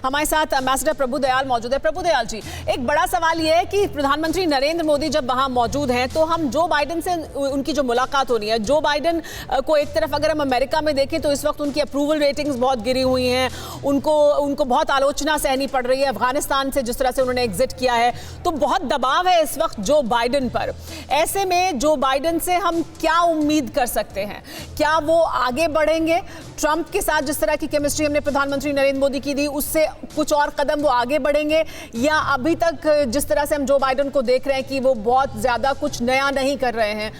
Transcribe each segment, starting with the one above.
हमारे साथ एम्बेसडर प्रभुदयाल मौजूद है। प्रभुदयाल जी, एक बड़ा सवाल यह है कि प्रधानमंत्री नरेंद्र मोदी जब वहां मौजूद हैं तो हम जो बाइडेन से उनकी जो मुलाकात हो रही है, जो बाइडेन को एक तरफ अगर हम अमेरिका में देखें तो इस वक्त उनकी अप्रूवल रेटिंग्स बहुत गिरी हुई हैं, उनको बहुत आलोचना सहनी पड़ रही है। अफगानिस्तान से जिस तरह से उन्होंने एग्जिट किया है तो बहुत दबाव है इस वक्त जो बाइडेन पर। ऐसे में जो बाइडेन से हम क्या उम्मीद कर सकते हैं? क्या वो आगे बढ़ेंगे ट्रंप के साथ? जिस तरह की केमिस्ट्री हमने प्रधानमंत्री नरेंद्र मोदी की दी उससे कुछ और कदम वो आगे बढ़ेंगे, या अभी तक जिस तरह से हम जो बाइडेन को देख रहे हैं कि वो बहुत ज्यादा कुछ नया नहीं कर रहे हैं?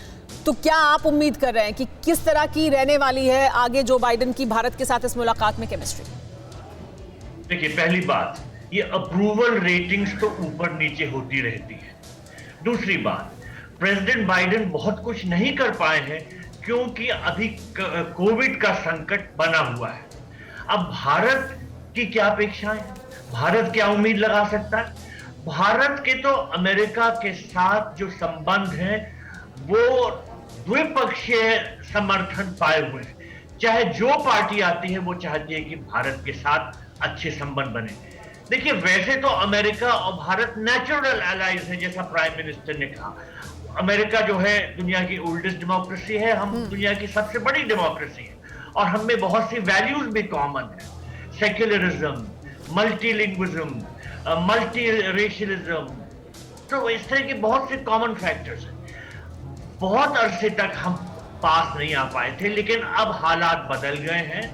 तो क्या आप उम्मीद कर रहे हैं कि किस तरह की रहने वाली है आगे जो बाइडेन की भारत के साथ इस मुलाकात में केमिस्ट्री? देखिए, पहली बात, ये अप्रूवल रेटिंग्स तो ऊपर नीचे होती रहती है। दूसरी बात, प्रेसिडेंट बाइडेन बहुत कुछ नहीं कर पाए हैं क्योंकि अभी कोविड का संकट बना हुआ है। अब भारत की क्या अपेक्षाएं हैं? भारत क्या उम्मीद लगा सकता है? भारत के तो अमेरिका के साथ जो संबंध हैं वो द्विपक्षीय समर्थन पाए हुए हैं। चाहे जो पार्टी आती है वो चाहती है कि भारत के साथ अच्छे संबंध बने। देखिए, वैसे तो अमेरिका और भारत नेचुरल एलाइज है, जैसा प्राइम मिनिस्टर ने कहा। अमेरिका जो है दुनिया की ओल्डेस्ट डेमोक्रेसी है, हम दुनिया की सबसे बड़ी डेमोक्रेसी है और हम में बहुत सी वैल्यूज भी कॉमन है। सेक्युलरिज्म, मल्टीलिंग्विज्म, मल्टी रेशियलिज्म, तो इस तरह के बहुत से कॉमन फैक्टर्स हैं। बहुत अरसे तक हम पास नहीं आ पाए थे, लेकिन अब हालात बदल गए हैं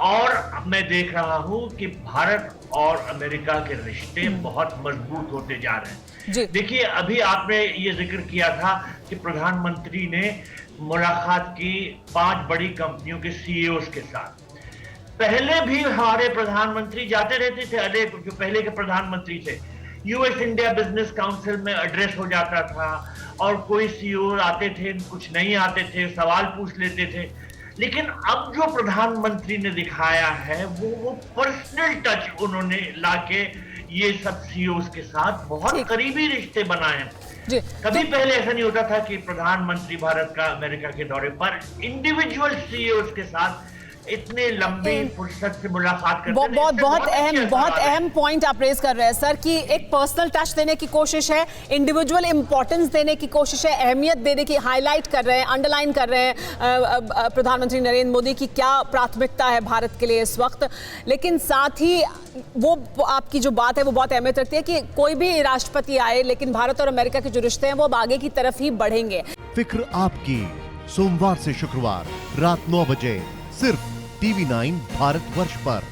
और मैं देख रहा हूं कि भारत और अमेरिका के रिश्ते बहुत मजबूत होते जा रहे हैं। देखिए, अभी आपने ये जिक्र किया था कि प्रधानमंत्री ने मुलाकात की 5 बड़ी कंपनियों के सीईओज के साथ। पहले भी हमारे प्रधानमंत्री जाते रहते थे, अनेक जो पहले के प्रधानमंत्री थे, यूएस इंडिया बिजनेस काउंसिल में एड्रेस हो जाता था और कोई सीईओ आते थे, कुछ नहीं आते थे, सवाल पूछ लेते थे। लेकिन अब जो प्रधानमंत्री ने दिखाया है वो पर्सनल टच उन्होंने लाके ये सब सीईओज के साथ बहुत करीबी रिश्ते बनाए हैं। कभी पहले ऐसा नहीं होता था कि प्रधानमंत्री भारत का अमेरिका के दौरे पर इंडिविजुअल सीईओज के साथ इतने लंबी फुर्सत से मुलाकात करते हैं। बहुत अहम पॉइंट आप रेज कर रहे हैं सर, कि एक पर्सनल टच देने की कोशिश है, इंडिविजुअल इंपॉर्टेंस देने की कोशिश है, अहमियत देने की, हाईलाइट कर रहे हैं, अंडरलाइन कर रहे हैं प्रधानमंत्री नरेंद्र मोदी की क्या प्राथमिकता है भारत के लिए इस वक्त। लेकिन साथ ही वो आपकी जो बात है वो बहुत अहमियत रखती है कि कोई भी राष्ट्रपति आए, लेकिन भारत और अमेरिका के जो रिश्ते हैं वो अब आगे की तरफ ही बढ़ेंगे। फिक्र आपकी, सोमवार से शुक्रवार रात 9 बजे सिर्फ TV9 भारतवर्ष पर।